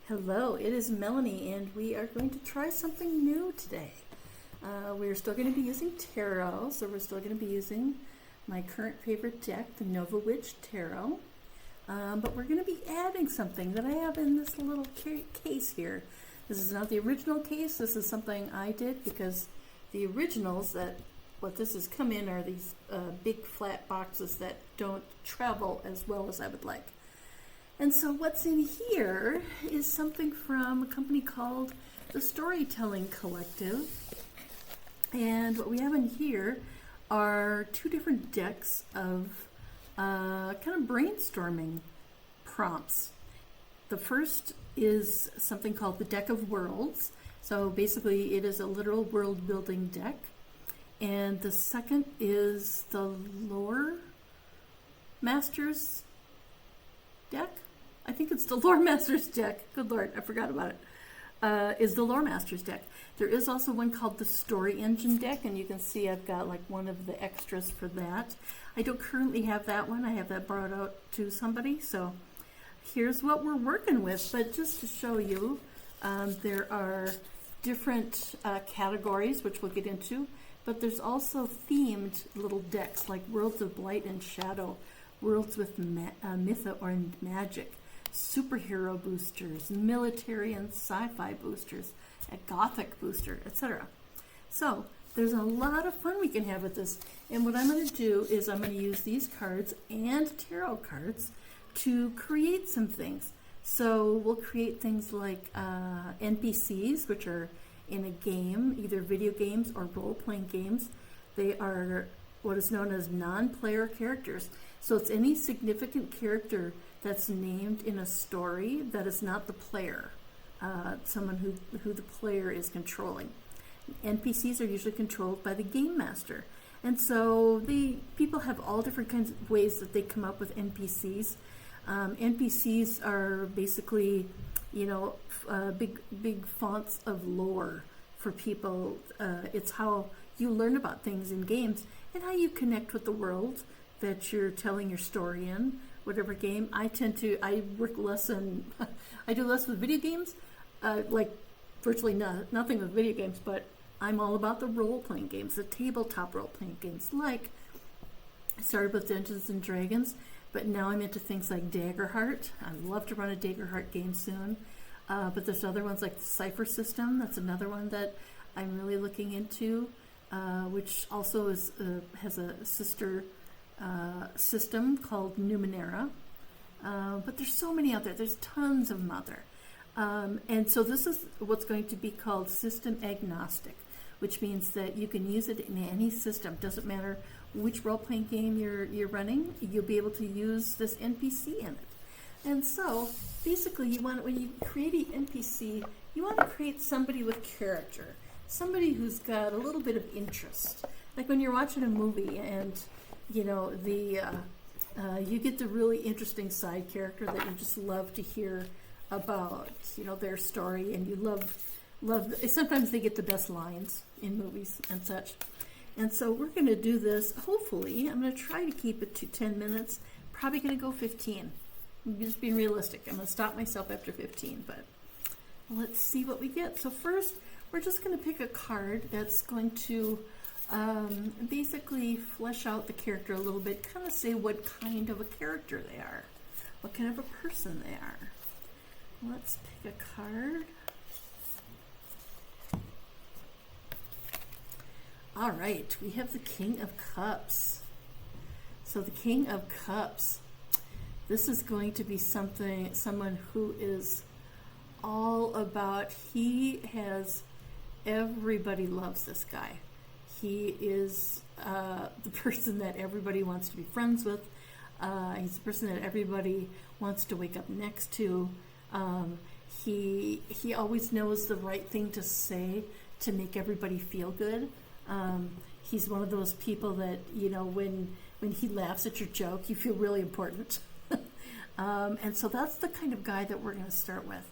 Hello, it is Melanie, and we are going to try something new today. We're still going to be using tarot, so we're still going to be using my current favorite deck, the Nova Witch Tarot. But we're going to be adding something that I have in this little case here. This is not the original case. This is something I did because the originals what this has come in are these big flat boxes that don't travel as well as I would like. And so what's in here is something from a company called the Storytelling Collective. And what we have in here are two different decks of kind of brainstorming prompts. The first is something called the Deck of Worlds. So basically it is a literal world building deck. And the second is the Lore Masters deck. I think it's the Lore Masters deck. Good Lord, I forgot about it. Is the Lore Masters deck. There is also one called the Story Engine deck, and you can see I've got like one of the extras for that. I don't currently have that one. I have that borrowed out to somebody, so here's what we're working with. But just to show you, there are different categories, which we'll get into, but there's also themed little decks like Worlds of Light and Shadow, Worlds with Myth or Magic, superhero boosters, military and sci-fi boosters, a gothic booster, etc. So there's a lot of fun we can have with this. And what I'm going to do is I'm going to use these cards and tarot cards to create some things. So we'll create things like NPCs, which are in a game, either video games or role-playing games. They are what is known as non-player characters. So it's any significant character that's named in a story that is not the player, someone who the player is controlling. NPCs are usually controlled by the game master. And so people have all different kinds of ways that they come up with NPCs. NPCs are basically, big fonts of lore for people. It's how you learn about things in games and how you connect with the world that you're telling your story in, whatever game. I work less I do less with video games, like virtually nothing with video games, but I'm all about the role-playing games, the tabletop role-playing games. Like, I started with Dungeons and Dragons, but now I'm into things like Daggerheart. I'd love to run a Daggerheart game soon. But there's other ones like the Cipher System. That's another one that I'm really looking into, which also has a sister system called Numenera. But there's so many out there. There's tons of them out there. And so this is what's going to be called system agnostic, which means that you can use it in any system. Doesn't matter which role-playing game you're running, you'll be able to use this NPC in it. And so basically when you create an NPC, you want to create somebody with character, somebody who's got a little bit of interest. Like when you're watching a movie and you get the really interesting side character that you just love to hear about, their story, and you love. Sometimes they get the best lines in movies and such. And so we're going to do this. Hopefully, I'm going to try to keep it to 10 minutes. Probably going to go 15. I'm just being realistic. I'm going to stop myself after 15, but let's see what we get. So first, we're just going to pick a card that's going to basically flesh out the character a little bit, kind of say what kind of a character they are, what kind of a person they are. Let's pick a card. All right, we have the King of Cups. So the King of Cups, this is going to be someone who is all about, everybody loves this guy. He is the person that everybody wants to be friends with. He's the person that everybody wants to wake up next to. He always knows the right thing to say to make everybody feel good. He's one of those people that, when he laughs at your joke, you feel really important. And so that's the kind of guy that we're going to start with.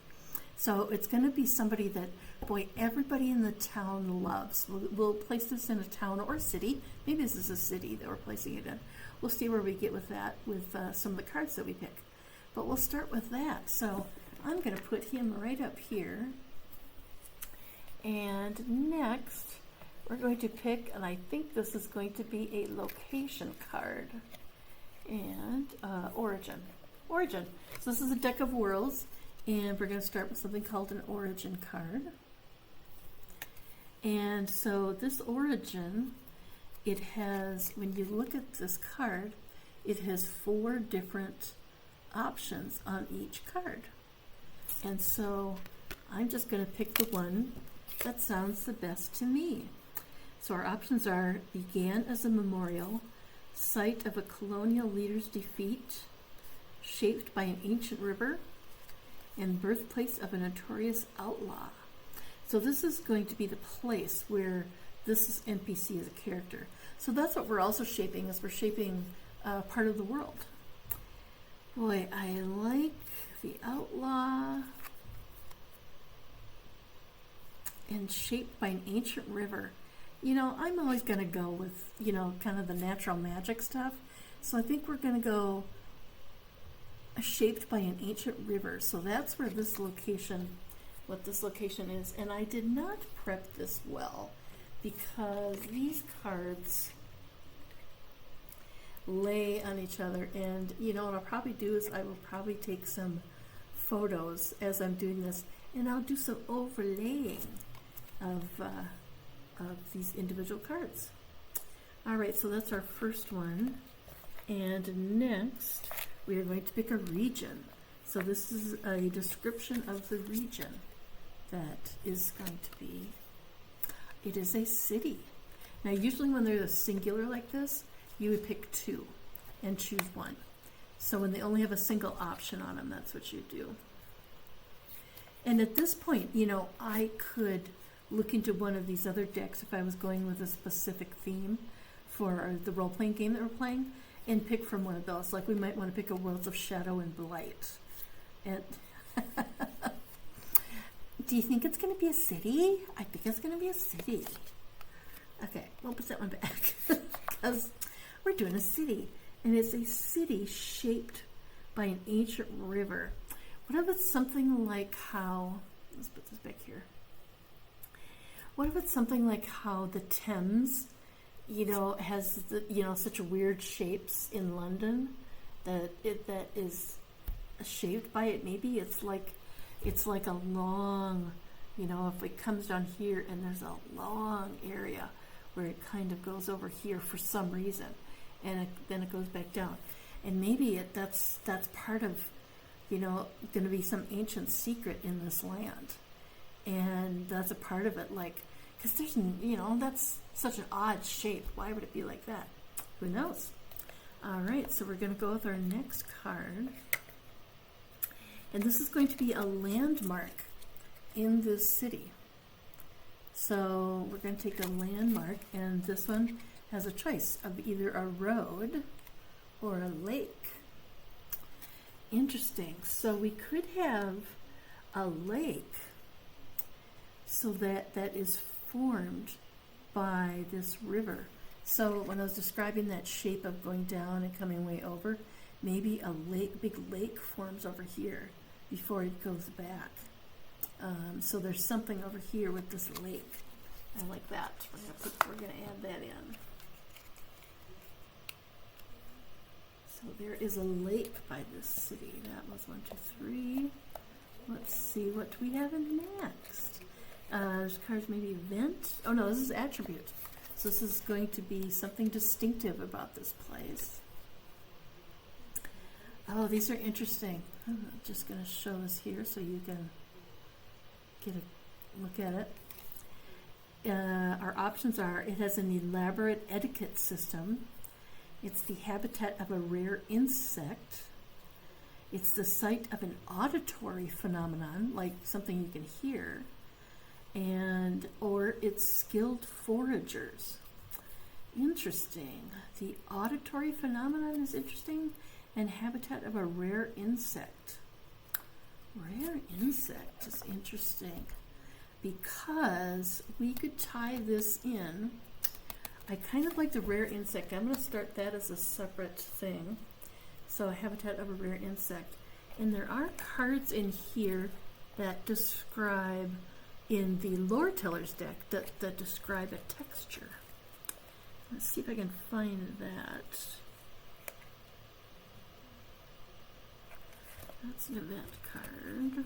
So it's going to be somebody that, boy, everybody in the town loves. We'll place this in a town or a city. Maybe this is a city that we're placing it in. We'll see where we get with that with some of the cards that we pick. But we'll start with that. So I'm going to put him right up here. And next, we're going to pick, and I think this is going to be a location card. And origin. Origin. So this is a deck of worlds, and we're going to start with something called an origin card. And so this origin, it has, when you look at this card, it has 4 different options on each card. And so I'm just going to pick the one that sounds the best to me. So our options are: began as a memorial, site of a colonial leader's defeat, shaped by an ancient river, and birthplace of a notorious outlaw. So this is going to be the place where this NPC is a character. So that's what we're also shaping, is we're shaping part of the world. Boy, I like the outlaw and shaped by an ancient river. You know, I'm always going to go with, you know, kind of the natural magic stuff. So I think we're going to go shaped by an ancient river. So that's where this location, what this location is. And I did not prep this well because these cards lay on each other. And, you know, what I'll probably do is I will probably take some photos as I'm doing this, and I'll do some overlaying of these individual cards. All right, so that's our first one. And next, we are going to pick a region. So this is a description of the region that is going to be, it is a city. Now, usually when there's a singular like this, you would pick 2 and choose one. So when they only have a single option on them, that's what you do. And at this point, you know, I could look into one of these other decks if I was going with a specific theme for the role-playing game that we're playing, and pick from one of those. Like we might want to pick a Worlds of Shadow and Blight. And do you think it's going to be a city? I think it's going to be a city. Okay, we'll put that one back because we're doing a city, and it's a city shaped by an ancient river. What if it's something like how, let's put this back here. What if it's something like how the Thames, you know, has the, you know, such weird shapes in London that is shaped by it? Maybe it's like a long, you know, if it comes down here and there's a long area where it kind of goes over here for some reason, and then it goes back down, and maybe that's part of, you know, going to be some ancient secret in this land, and that's a part of it. Like, because there's, you know, that's such an odd shape. Why would it be like that? Who knows? All right, so we're going to go with our next card, and this is going to be a landmark in this city. So we're going to take a landmark, and this one has a choice of either a road or a lake. Interesting. So we could have a lake, so that is formed by this river. So when I was describing that shape of going down and coming way over, maybe a lake, big lake forms over here before it goes back. So there's something over here with this lake. I like that. We're going to add that in. So there is a lake by this city. That was 1, 2, 3. Let's see what we have in next. There's cards, maybe event. Oh no, this is attribute. So this is going to be something distinctive about this place. Oh, these are interesting. I'm just going to show this here so you can get a look at it. Our options are: it has an elaborate etiquette system. It's the habitat of a rare insect. It's the site of an auditory phenomenon, like something you can hear, or it's skilled foragers. Interesting. The auditory phenomenon is interesting, and habitat of a rare insect. Rare insect is interesting because we could tie this in. I kind of like the rare insect. I'm going to start that as a separate thing. So habitat of a rare insect. And there are cards in here that describe, in the Lore Teller's deck, that describe a texture. Let's see if I can find that. That's an event card.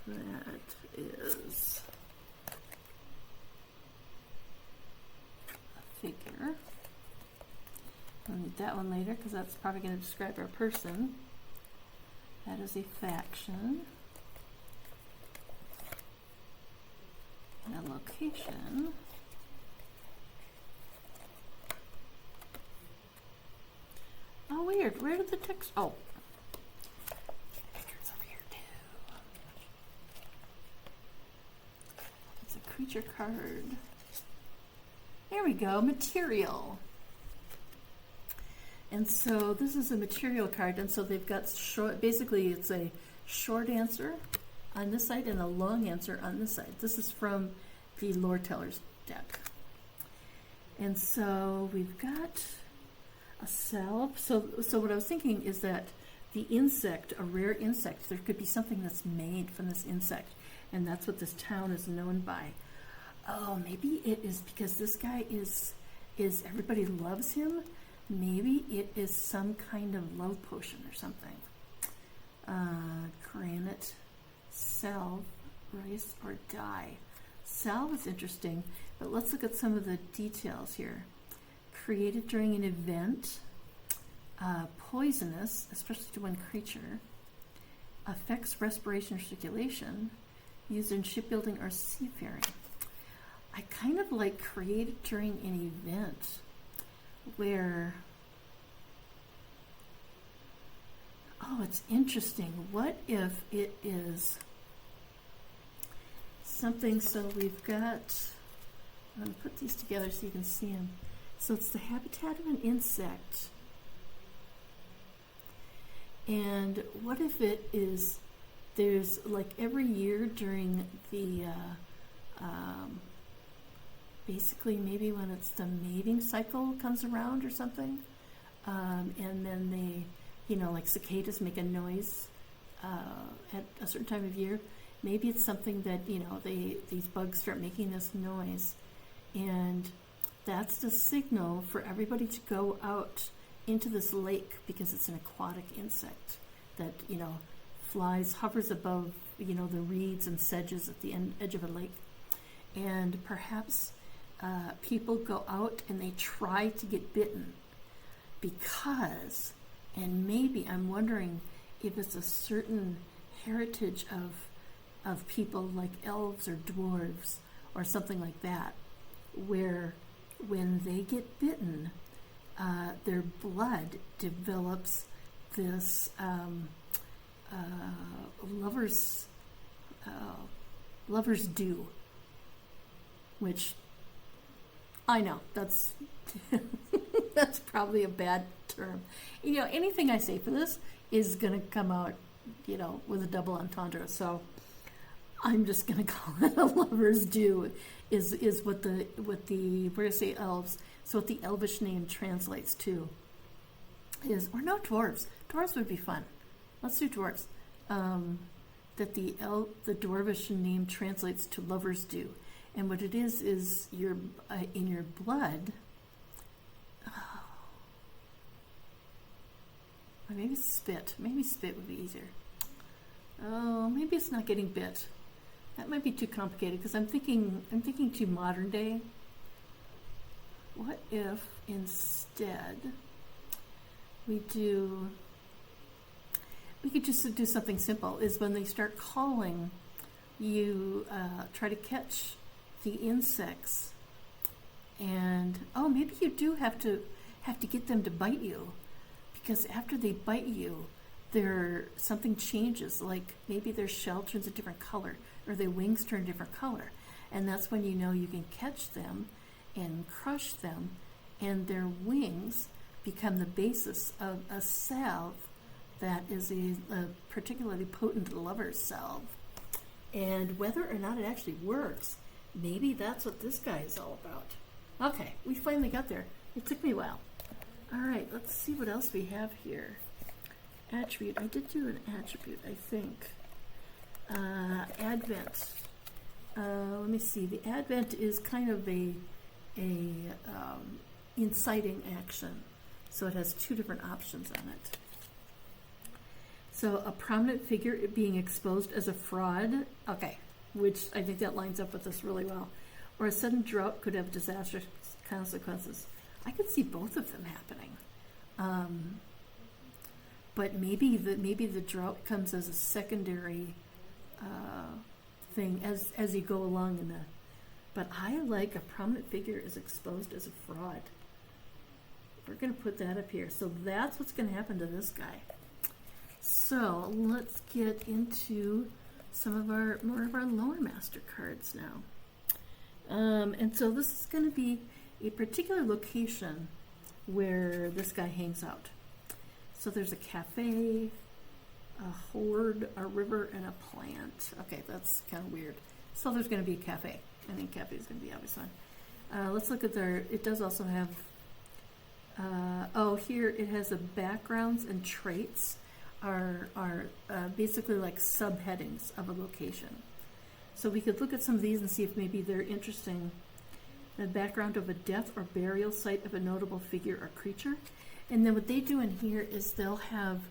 That is a figure. We'll need that one later because that's probably going to describe our person. That is a faction. And a location. Oh, weird. Where did the text? Oh. Figures over here too. It's a creature card. There we go. Material. And so this is a material card, and so they've got short, basically it's a short answer on this side and a long answer on this side. This is from the Lore Teller's deck. And so we've got a salve. So what I was thinking is that the insect, a rare insect, there could be something that's made from this insect, and that's what this town is known by. Oh, maybe it is because this guy is everybody loves him. Maybe it is some kind of love potion or something. Granite, salve, rice, or dye. Salve is interesting, but let's look at some of the details here. Created during an event, poisonous, especially to one creature, affects respiration or circulation, used in shipbuilding or seafaring. I kind of like created during an event where, oh, it's interesting. What if it is something, so we've got, I'm going to put these together so you can see them. So it's the habitat of an insect. And what if it is, there's like every year during the, basically maybe when it's the mating cycle comes around or something, and then they, you know, like cicadas make a noise at a certain time of year. Maybe it's something that, you know, these bugs start making this noise, and that's the signal for everybody to go out into this lake, because it's an aquatic insect that, you know, hovers above, you know, the reeds and sedges at the edge of a lake. And perhaps people go out and they try to get bitten because, and maybe I'm wondering if it's a certain heritage of people like elves or dwarves or something like that, where when they get bitten, their blood develops this lover's dew, which I know that's that's probably a bad term. You know, anything I say for this is going to come out, you know, with a double entendre. So I'm just going to call it a lover's dew. Is what the we're going to say elves. So what the elvish name translates to is, or no, dwarves. Dwarves would be fun. Let's do dwarves. That the dwarvish name translates to lover's dew. And what it is your in your blood. Oh, or maybe spit. Maybe spit would be easier. Oh, maybe it's not getting bit. That might be too complicated because I'm thinking too modern day. What if instead we could just do something simple? Is when they start calling, you try to catch the insects, and oh, maybe you do have to get them to bite you, because after they bite you, something changes. Like maybe their shell turns a different color, or their wings turn a different color, and that's when you know you can catch them and crush them, and their wings become the basis of a salve that is a particularly potent lover's salve. And whether or not it actually works, maybe that's what this guy is all about. Okay, we finally got there. It took me a while. All right, let's see what else we have here. attribute. I did do an attribute, I think. Advent. Let me see. The Advent is kind of a inciting action. So it has two different options on it. So a prominent figure being exposed as a fraud. Okay, which I think that lines up with this really well. Or a sudden drought could have disastrous consequences. I could see both of them happening. But maybe the drought comes as a secondary thing as you go along in the. But I like a prominent figure is exposed as a fraud. We're going to put that up here. So that's what's going to happen to this guy. So let's get into more of our Lore Master cards now. And so this is going to be a particular location where this guy hangs out. So there's a cafe, a horde, a river, and a plant. Okay, that's kind of weird. So there's going to be a cafe. I think cafe is going to be obvious one. Let's look at it does also have, here it has a backgrounds and traits are basically like subheadings of a location. So we could look at some of these and see if maybe they're interesting. The background of a death or burial site of a notable figure or creature. And then what they do in here is they'll have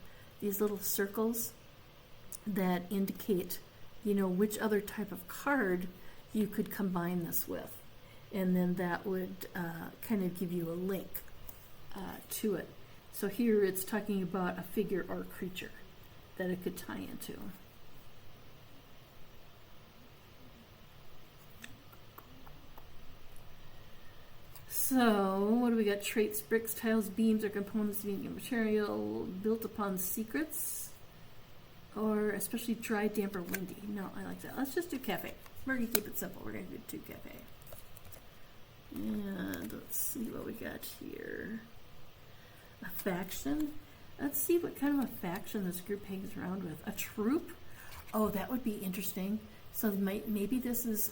these little circles that indicate, which other type of card you could combine this with. And then that would kind of give you a link to it. So here it's talking about a figure or a creature that it could tie into. So, what do we got? Traits, bricks, tiles, beams, or components being a material built upon secrets, or especially dry, damp, or windy. No, I like that. Let's just do cafe. We're going to keep it simple. We're going to do 2 cafe. And let's see what we got here. A faction. Let's see what kind of a faction this group hangs around with. A troop. Oh, that would be interesting. So maybe this is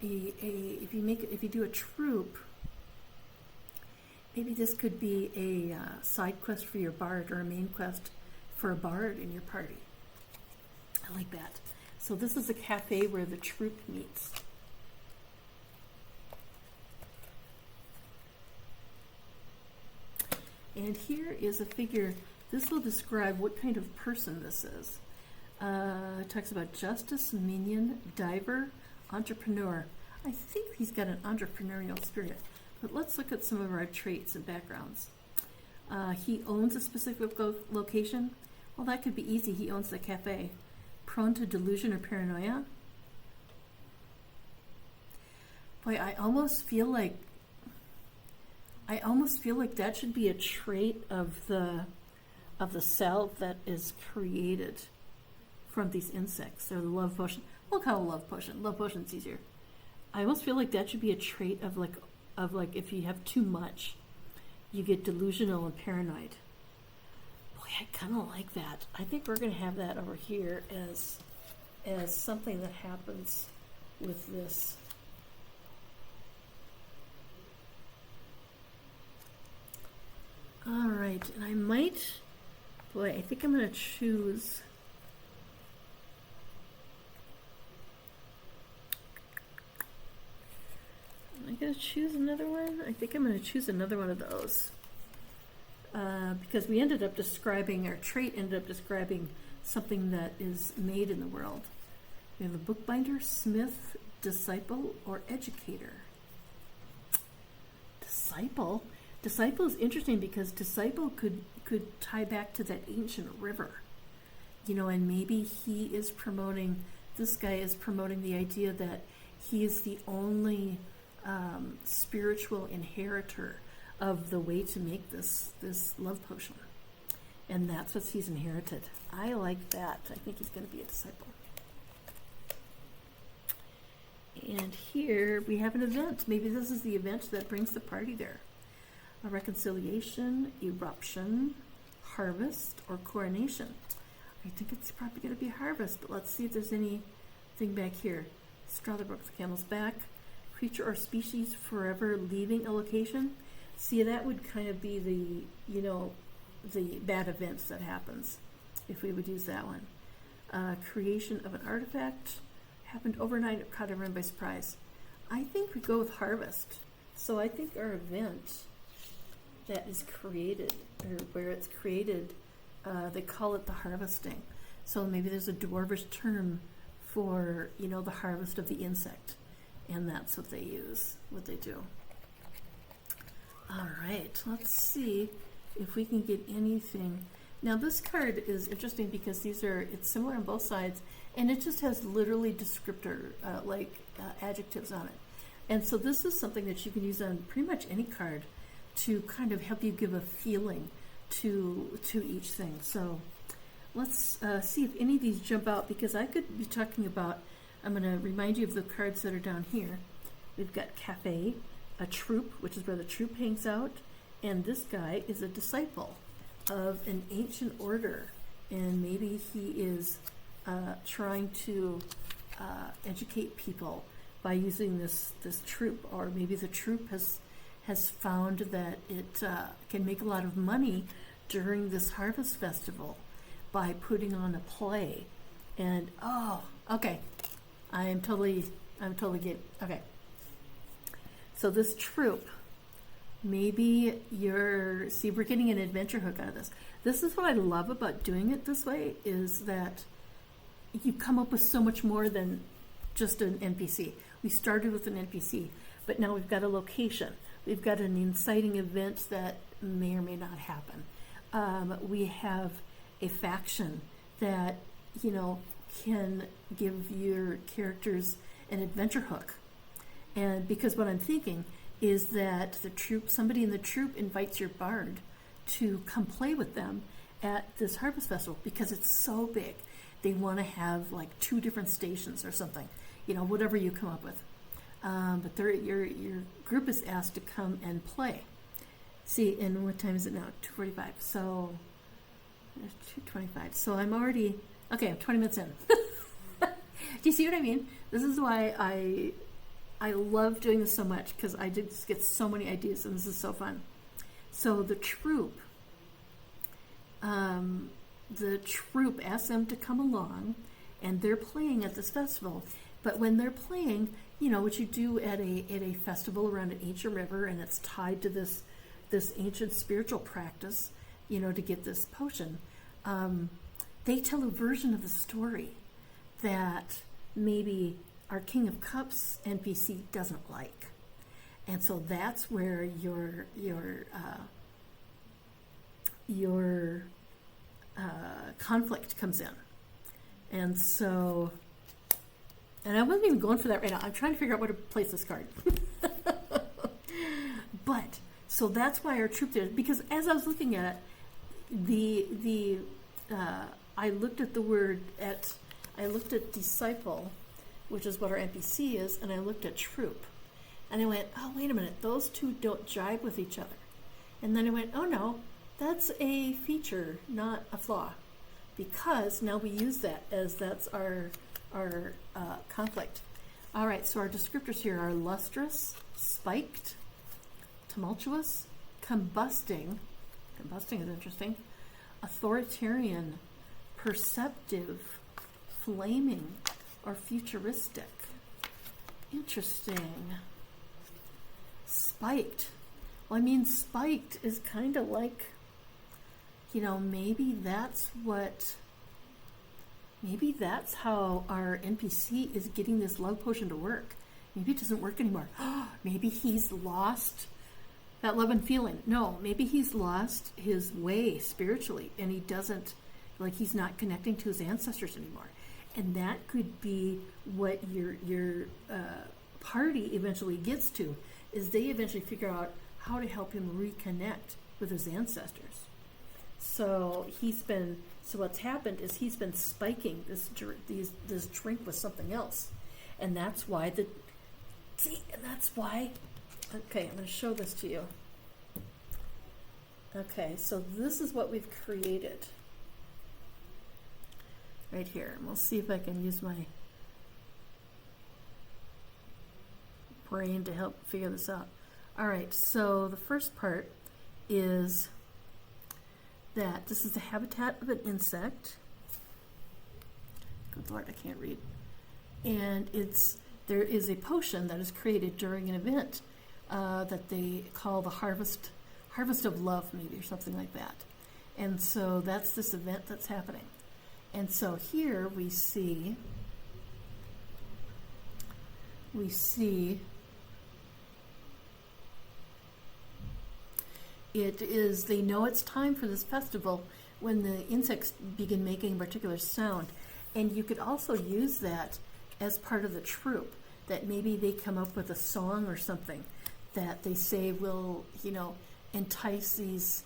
if you do a troop, maybe this could be a side quest for your bard or a main quest for a bard in your party. I like that. So this is a cafe where the troop meets. And here is a figure. This will describe what kind of person this is. It talks about justice, minion, diver, entrepreneur. I think he's got an entrepreneurial spirit. But let's look at some of our traits and backgrounds. He owns a specific location. Well, that could be easy. He owns the cafe. Prone to delusion or paranoia. Boy, I almost feel like that should be a trait of the cell that is created from these insects. They're the love potion. We'll call it love potion. Love potion's easier. I almost feel like that should be a trait of if you have too much, you get delusional and paranoid. Boy, I kind of like that. I think we're going to have that over here as something that happens with this. All right, and I think I'm going to choose. Am I going to choose another one? I think I'm going to choose another one of those. Because we ended up describing, our trait ended up describing something that is made in the world. We have a bookbinder, smith, disciple, or educator. Disciple? Disciple is interesting because disciple could tie back to that ancient river. And maybe this guy is promoting the idea that he is the only spiritual inheritor of the way to make this love potion. And that's what he's inherited. I like that. I think he's going to be a disciple. And here we have an event. Maybe this is the event that brings the party there. A reconciliation, eruption, harvest, or coronation. I think it's probably going to be harvest, but let's see if there's anything back here. Straw that broke the camel's back. Creature or species forever leaving a location. See, that would kind of be the bad events that happens, if we would use that one. Creation of an artifact happened overnight, it caught everyone by surprise. I think we go with harvest. So I think our event that is created, or where it's created, they call it the harvesting. So maybe there's a dwarvish term for, the harvest of the insect, and that's what they use, what they do. All right, let's see if we can get anything. Now this card is interesting because it's similar on both sides, and it just has literally descriptor, adjectives on it. And so this is something that you can use on pretty much any card to kind of help you give a feeling to each thing. So let's see if any of these jump out, because I could be talking about, I'm going to remind you of the cards that are down here. We've got cafe, a troop, which is where the troop hangs out, and this guy is a disciple of an ancient order, and maybe he is trying to educate people by using this troop, or maybe the troop has found that it can make a lot of money during this harvest festival by putting on a play. And okay, I'm totally getting, okay. So this troop, maybe we're getting an adventure hook out of this. This is what I love about doing it this way, is that you come up with so much more than just an NPC. We started with an NPC, but now we've got a location. We've got an inciting event that may or may not happen. We have a faction that, can give your characters an adventure hook. And because what I'm thinking is that somebody in the troop invites your bard to come play with them at this harvest festival because it's so big. They want to have like 2 different stations or something, whatever you come up with. But your group is asked to come and play. See, and what time is it now? 2:45. So 2:25. So I'm already, I'm 20 minutes in. Do you see what I mean? This is why I love doing this so much, because I just get so many ideas, and this is so fun. So the troop asks them to come along, and they're playing at this festival. But when they're playing, what you do at a festival around an ancient river, and it's tied to this ancient spiritual practice, to get this potion, they tell a version of the story that maybe our King of Cups NPC doesn't like. And so that's where your conflict comes in. And so, and I wasn't even going for that right now. I'm trying to figure out where to place this card. But, so that's why our troop there, because as I was looking at it, I looked at disciple, which is what our NPC is, and I looked at troop. And I went, oh, wait a minute, those two don't jive with each other. And then I went, oh no, that's a feature, not a flaw. Because now we use that as that's our conflict. All right, so our descriptors here are lustrous, spiked, tumultuous, combusting is interesting, authoritarian, perceptive, flaming, or futuristic. Interesting. Spiked. Well, spiked is kind of like, maybe that's how our NPC is getting this love potion to work. Maybe it doesn't work anymore. Maybe he's lost that love and feeling. No, maybe he's lost his way spiritually, and he doesn't, he's not connecting to his ancestors anymore. And that could be what your party eventually gets to, is they eventually figure out how to help him reconnect with his ancestors. So what's happened is he's been spiking this drink with something else. And that's why okay, I'm going to show this to you. Okay, so this is what we've created right here. And we'll see if I can use my brain to help figure this out. All right, so the first part is that this is the habitat of an insect. Good Lord, I can't read. And there is a potion that is created during an event that they call the Harvest of Love, maybe, or something like that. And so that's this event that's happening. And so here we see it is, they know it's time for this festival when the insects begin making a particular sound. And you could also use that as part of the troupe, that maybe they come up with a song or something that they say will, entice these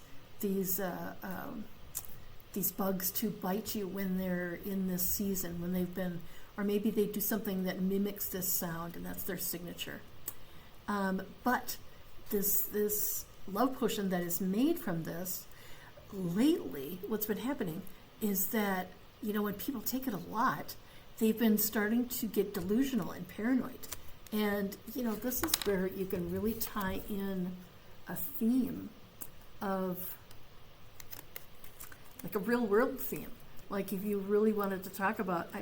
bugs to bite you when they're in this season, when they've been, or maybe they do something that mimics this sound, and that's their signature. But this love potion that is made from this, lately, what's been happening is that, when people take it a lot, they've been starting to get delusional and paranoid. And, this is where you can really tie in a theme of, like a real world theme. Like if you really wanted to talk about,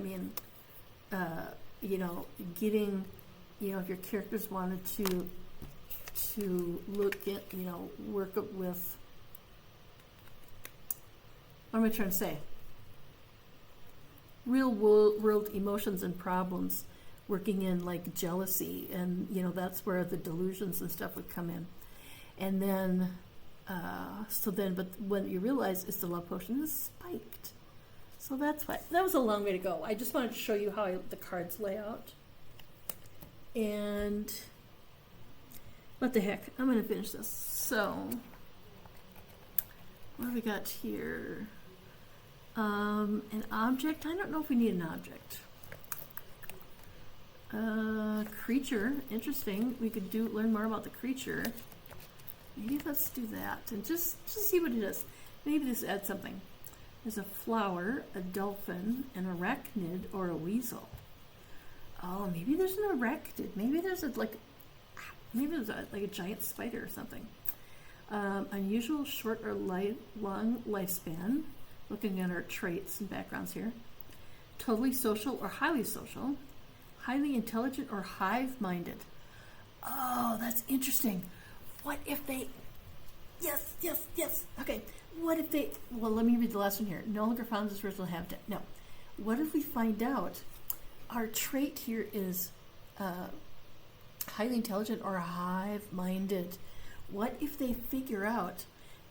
getting, if your characters wanted to look at, work with, what am I trying to say? Real world emotions and problems working in like jealousy, and that's where the delusions and stuff would come in. And then but when you realize it's the love potion is spiked. So that's why. That was a long way to go. I just wanted to show you how the cards lay out. And what the heck, I'm going to finish this. So, what do we got here? An object. I don't know if we need an object. Creature. Interesting. We could learn more about the creature. Maybe let's do that and just see what it is. Maybe this adds something. There's a flower, a dolphin, an arachnid, or a weasel. Oh, maybe there's an arachnid. Maybe there's a giant spider or something. Unusual short or long lifespan. Looking at our traits and backgrounds here. Totally social or highly social. Highly intelligent or hive-minded. Oh, that's interesting. What if they... Yes. Okay. What if they... Well, let me read the last one here. No longer found this original habitat. No. What if we find out our trait here is highly intelligent or hive-minded? What if they figure out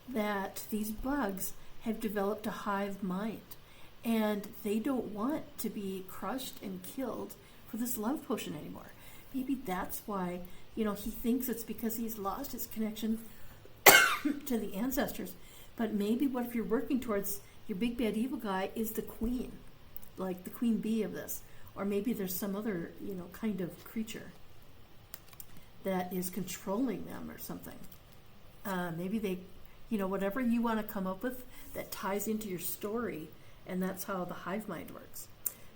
that these bugs have developed a hive mind and they don't want to be crushed and killed for this love potion anymore? Maybe that's why, he thinks it's because he's lost his connection to the ancestors. But maybe what if you're working towards your big bad evil guy is the queen, like the queen bee of this, or maybe there's some other, kind of creature that is controlling them or something. Maybe they, whatever you want to come up with that ties into your story, and that's how the hive mind works.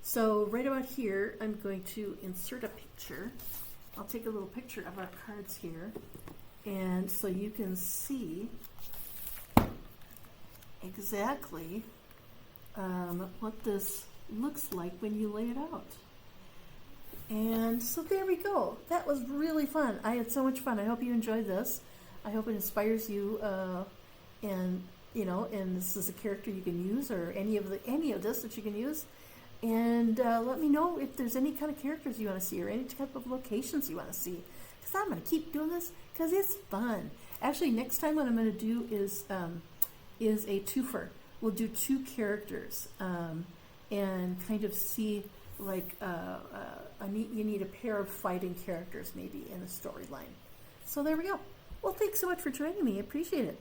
So right about here, I'm going to insert a picture. I'll take a little picture of our cards here, and so you can see exactly what this looks like when you lay it out. And so there we go. That was really fun. I had so much fun. I hope you enjoyed this. I hope it inspires you, and this is a character you can use, or any of this that you can use. And let me know if there's any kind of characters you want to see, or any type of locations you want to see, because I'm going to keep doing this because it's fun. Actually, next time what I'm going to do is a twofer. We'll do two characters, and kind of see like you need a pair of fighting characters maybe in a storyline. So there we go. Well, thanks so much for joining me. I appreciate it.